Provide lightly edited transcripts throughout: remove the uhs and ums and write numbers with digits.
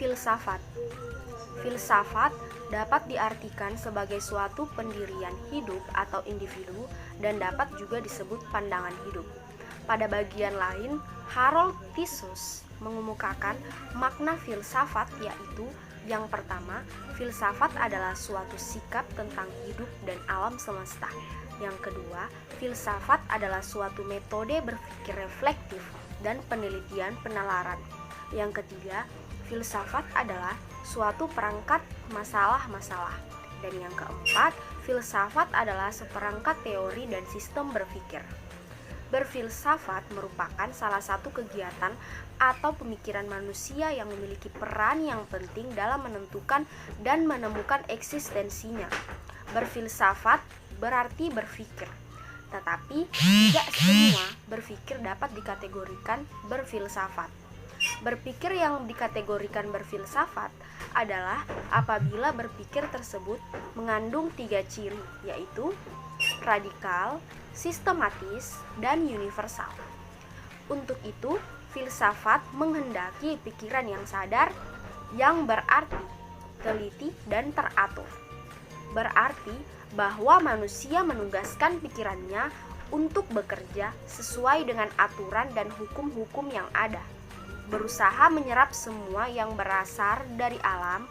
Filsafat. Filsafat dapat diartikan sebagai suatu pendirian hidup atau individu dan dapat juga disebut pandangan hidup. Pada bagian lain, Harold Pissus mengemukakan makna filsafat, yaitu yang pertama, filsafat adalah suatu sikap tentang hidup dan alam semesta. Yang kedua, filsafat adalah suatu metode berpikir reflektif dan penelitian penalaran. Yang ketiga, filsafat adalah suatu perangkat masalah-masalah. Dan yang keempat, filsafat adalah seperangkat teori dan sistem berpikir. Berfilsafat merupakan salah satu kegiatan atau pemikiran manusia yang memiliki peran yang penting dalam menentukan dan menemukan eksistensinya. Berfilsafat berarti berpikir, tetapi tidak semua berpikir dapat dikategorikan berfilsafat. Berpikir yang dikategorikan berfilsafat adalah apabila berpikir tersebut mengandung 3 ciri, yaitu radikal, sistematis, dan universal. Untuk itu, filsafat menghendaki pikiran yang sadar, yang berarti teliti dan teratur. Berarti bahwa manusia menugaskan pikirannya untuk bekerja sesuai dengan aturan dan hukum-hukum yang ada, berusaha menyerap semua yang berasal dari alam,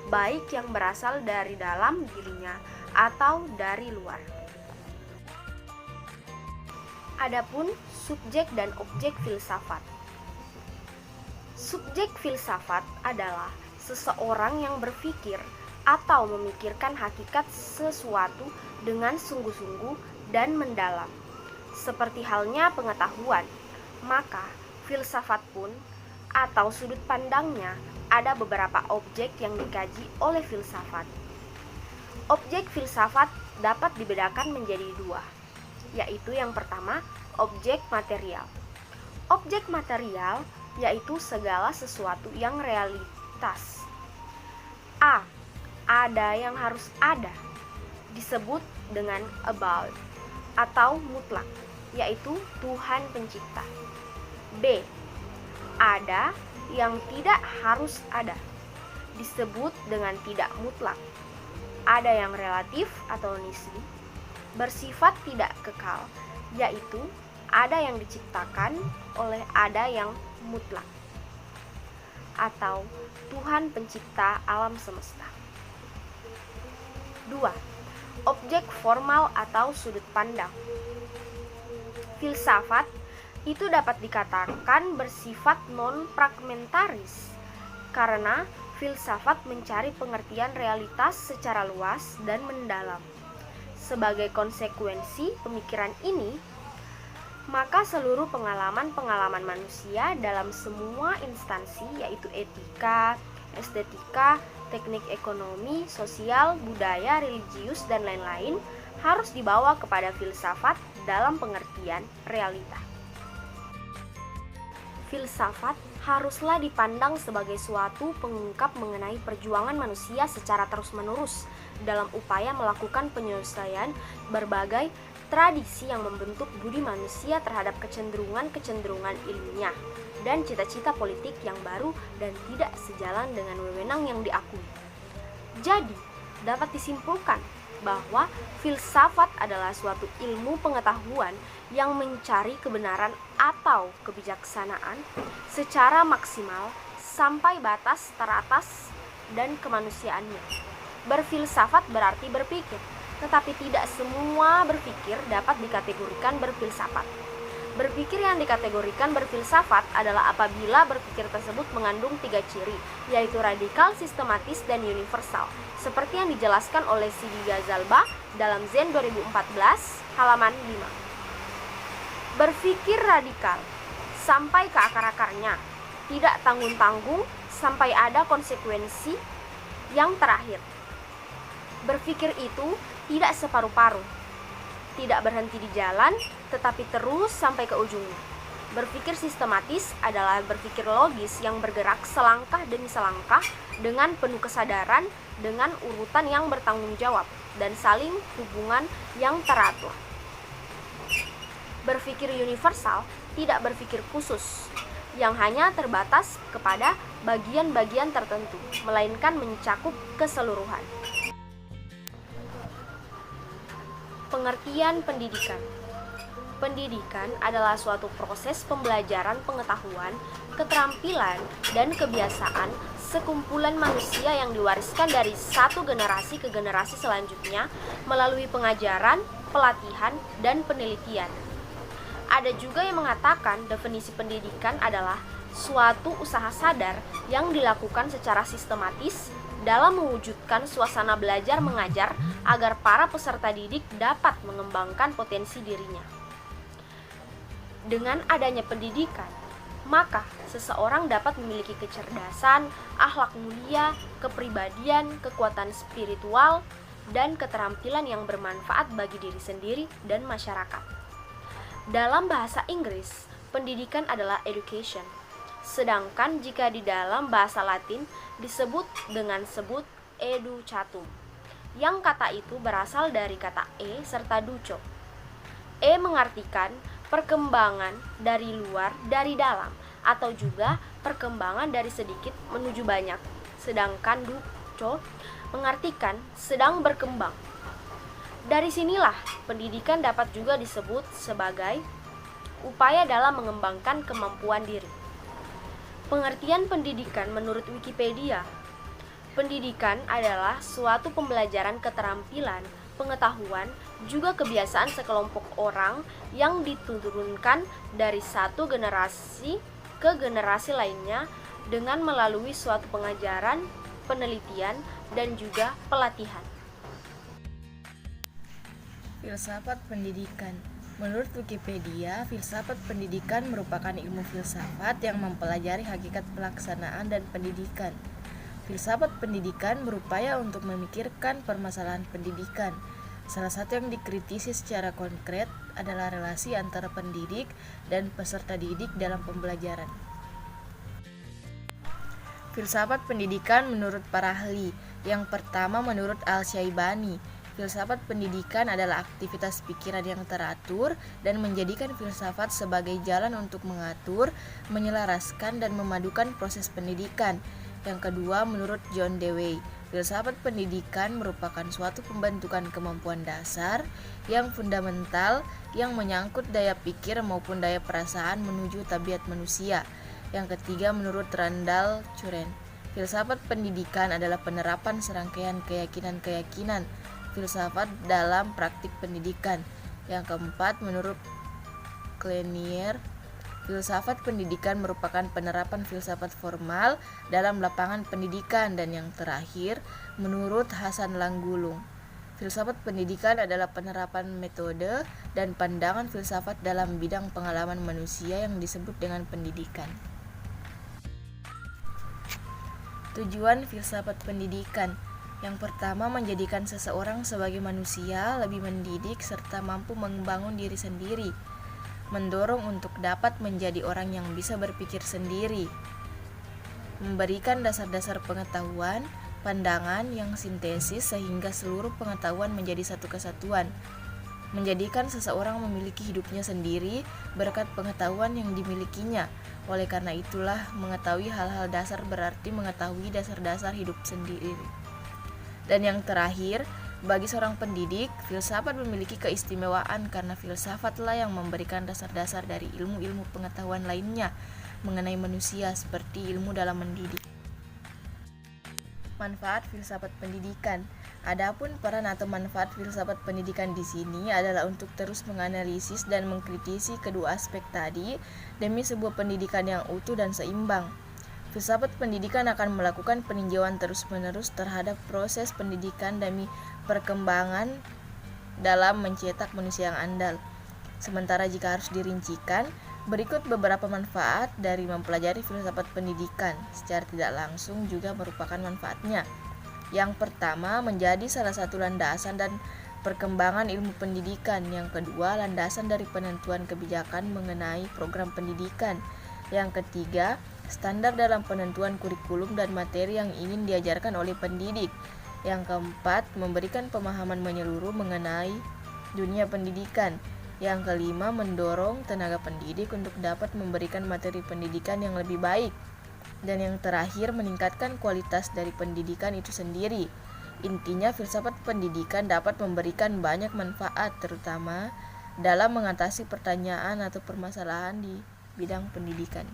baik yang berasal dari dalam dirinya atau dari luar. Adapun subjek dan objek filsafat. Subjek filsafat adalah seseorang yang berpikir atau memikirkan hakikat sesuatu dengan sungguh-sungguh dan mendalam. Seperti halnya pengetahuan, maka filsafat pun atau sudut pandangnya ada beberapa objek yang dikaji oleh filsafat. Objek filsafat dapat dibedakan menjadi 2, yaitu yang pertama, objek material. Objek material yaitu segala sesuatu yang realitas. A. Ada yang harus ada, disebut dengan about atau mutlak, yaitu Tuhan pencipta. B. Ada yang tidak harus ada, disebut dengan tidak mutlak. Ada yang relatif atau nisbi, bersifat tidak kekal, yaitu ada yang diciptakan oleh ada yang mutlak, atau Tuhan pencipta alam semesta. 2. Objek formal atau sudut pandang. Filsafat itu dapat dikatakan bersifat non-fragmentaris, karena filsafat mencari pengertian realitas secara luas dan mendalam. Sebagai konsekuensi pemikiran ini, maka seluruh pengalaman-pengalaman manusia dalam semua instansi, yaitu etika, estetika, teknik ekonomi, sosial, budaya, religius, dan lain-lain, harus dibawa kepada filsafat dalam pengertian realita. Filsafat haruslah dipandang sebagai suatu pengungkap mengenai perjuangan manusia secara terus-menerus dalam upaya melakukan penyelesaian berbagai tradisi yang membentuk budi manusia terhadap kecenderungan-kecenderungan ilmiah dan cita-cita politik yang baru dan tidak sejalan dengan wewenang yang diakui. Jadi, dapat disimpulkan bahwa filsafat adalah suatu ilmu pengetahuan yang mencari kebenaran atau kebijaksanaan secara maksimal sampai batas teratas dan kemanusiaannya. Berfilsafat berarti berpikir, tetapi tidak semua berpikir dapat dikategorikan berfilsafat. Berpikir yang dikategorikan berfilsafat adalah apabila berpikir tersebut mengandung 3 ciri, yaitu radikal, sistematis, dan universal, seperti yang dijelaskan oleh Sidi Ghazalba dalam Zen 2014, halaman 5. Berpikir radikal, sampai ke akar-akarnya, tidak tanggung-tanggung sampai ada konsekuensi yang terakhir. Berpikir itu tidak separuh-paruh, tidak berhenti di jalan, tetapi terus sampai ke ujungnya. Berpikir sistematis adalah berpikir logis yang bergerak selangkah demi selangkah dengan penuh kesadaran, dengan urutan yang bertanggung jawab, dan saling hubungan yang teratur. Berpikir universal tidak berpikir khusus, yang hanya terbatas kepada bagian-bagian tertentu, melainkan mencakup keseluruhan. Pengertian pendidikan. Pendidikan adalah suatu proses pembelajaran pengetahuan, keterampilan, dan kebiasaan sekumpulan manusia yang diwariskan dari satu generasi ke generasi selanjutnya melalui pengajaran, pelatihan, dan penelitian. Ada juga yang mengatakan definisi pendidikan adalah suatu usaha sadar yang dilakukan secara sistematis dalam mewujudkan suasana belajar mengajar agar para peserta didik dapat mengembangkan potensi dirinya. Dengan adanya pendidikan, maka seseorang dapat memiliki kecerdasan, akhlak mulia, kepribadian, kekuatan spiritual, dan keterampilan yang bermanfaat bagi diri sendiri dan masyarakat. Dalam bahasa Inggris, pendidikan adalah education. Sedangkan jika di dalam bahasa Latin disebut dengan sebut educatum, yang kata itu berasal dari kata e serta duco. E mengartikan perkembangan dari luar dari dalam, atau juga perkembangan dari sedikit menuju banyak. Sedangkan duco mengartikan sedang berkembang. Dari sinilah pendidikan dapat juga disebut sebagai upaya dalam mengembangkan kemampuan diri. Pengertian pendidikan menurut Wikipedia. Pendidikan adalah suatu pembelajaran keterampilan, pengetahuan, juga kebiasaan sekelompok orang yang diturunkan dari satu generasi ke generasi lainnya dengan melalui suatu pengajaran, penelitian, dan juga pelatihan. Filsafat pendidikan. Menurut Wikipedia, filsafat pendidikan merupakan ilmu filsafat yang mempelajari hakikat pelaksanaan dan pendidikan. Filsafat pendidikan berupaya untuk memikirkan permasalahan pendidikan. Salah satu yang dikritisi secara konkret adalah relasi antara pendidik dan peserta didik dalam pembelajaran. Filsafat pendidikan menurut para ahli. Yang pertama menurut Al-Syaibani, filsafat pendidikan adalah aktivitas pikiran yang teratur dan menjadikan filsafat sebagai jalan untuk mengatur, menyelaraskan, dan memadukan proses pendidikan. Yang kedua, menurut John Dewey, filsafat pendidikan merupakan suatu pembentukan kemampuan dasar yang fundamental yang menyangkut daya pikir maupun daya perasaan menuju tabiat manusia. Yang ketiga, menurut Randall Curran, filsafat pendidikan adalah penerapan serangkaian keyakinan-keyakinan filsafat dalam praktik pendidikan. Yang keempat, menurut Klenier, filsafat pendidikan merupakan penerapan filsafat formal dalam lapangan pendidikan. Dan yang terakhir, menurut Hasan Langgulung, filsafat pendidikan adalah penerapan metode dan pandangan filsafat dalam bidang pengalaman manusia yang disebut dengan pendidikan. Tujuan filsafat pendidikan. Yang pertama, menjadikan seseorang sebagai manusia lebih mendidik serta mampu membangun diri sendiri, mendorong untuk dapat menjadi orang yang bisa berpikir sendiri, memberikan dasar-dasar pengetahuan, pandangan yang sintesis sehingga seluruh pengetahuan menjadi satu kesatuan, menjadikan seseorang memiliki hidupnya sendiri berkat pengetahuan yang dimilikinya. Oleh karena itulah, mengetahui hal-hal dasar berarti mengetahui dasar-dasar hidup sendiri. Dan yang terakhir, bagi seorang pendidik, filsafat memiliki keistimewaan karena filsafatlah yang memberikan dasar-dasar dari ilmu-ilmu pengetahuan lainnya mengenai manusia seperti ilmu dalam mendidik. Manfaat filsafat pendidikan. Adapun peran atau manfaat filsafat pendidikan di sini adalah untuk terus menganalisis dan mengkritisi kedua aspek tadi demi sebuah pendidikan yang utuh dan seimbang. Filsafat pendidikan akan melakukan peninjauan terus-menerus terhadap proses pendidikan demi perkembangan dalam mencetak manusia yang andal. Sementara jika harus dirincikan, berikut beberapa manfaat dari mempelajari filsafat pendidikan. Secara tidak langsung juga merupakan manfaatnya. Yang pertama, menjadi salah satu landasan dan perkembangan ilmu pendidikan. Yang kedua, landasan dari penentuan kebijakan mengenai program pendidikan. Yang ketiga, standar dalam penentuan kurikulum dan materi yang ingin diajarkan oleh pendidik. Yang keempat, memberikan pemahaman menyeluruh mengenai dunia pendidikan. Yang kelima, mendorong tenaga pendidik untuk dapat memberikan materi pendidikan yang lebih baik. Dan yang terakhir, meningkatkan kualitas dari pendidikan itu sendiri. Intinya, filsafat pendidikan dapat memberikan banyak manfaat, terutama dalam mengatasi pertanyaan atau permasalahan di bidang pendidikan.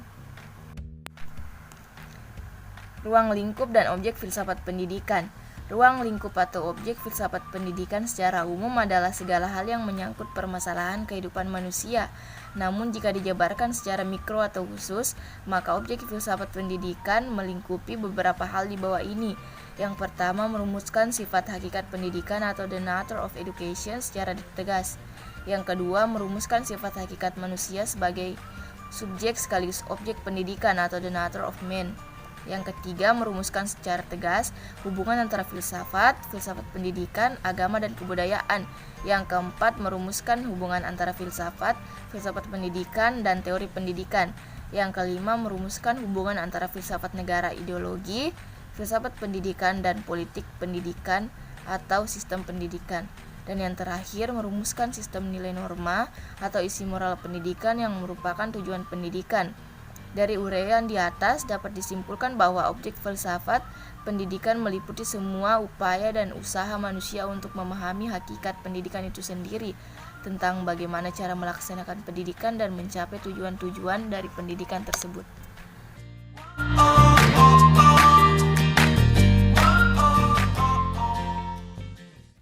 Ruang lingkup dan objek filsafat pendidikan. Ruang lingkup atau objek filsafat pendidikan secara umum adalah segala hal yang menyangkut permasalahan kehidupan manusia. Namun jika dijabarkan secara mikro atau khusus, maka objek filsafat pendidikan melingkupi beberapa hal di bawah ini. Yang pertama, merumuskan sifat hakikat pendidikan atau the nature of education secara tegas. Yang kedua, merumuskan sifat hakikat manusia sebagai subjek sekaligus objek pendidikan atau the nature of man. Yang ketiga, merumuskan secara tegas hubungan antara filsafat pendidikan, agama, dan kebudayaan. Yang keempat, merumuskan hubungan antara filsafat pendidikan, dan teori pendidikan. Yang kelima, merumuskan hubungan antara filsafat negara ideologi, filsafat pendidikan, dan politik pendidikan atau sistem pendidikan. Dan yang terakhir, merumuskan sistem nilai norma atau isi moral pendidikan yang merupakan tujuan pendidikan. Dari uraian di atas dapat disimpulkan bahwa objek filsafat pendidikan meliputi semua upaya dan usaha manusia untuk memahami hakikat pendidikan itu sendiri, tentang bagaimana cara melaksanakan pendidikan dan mencapai tujuan-tujuan dari pendidikan tersebut.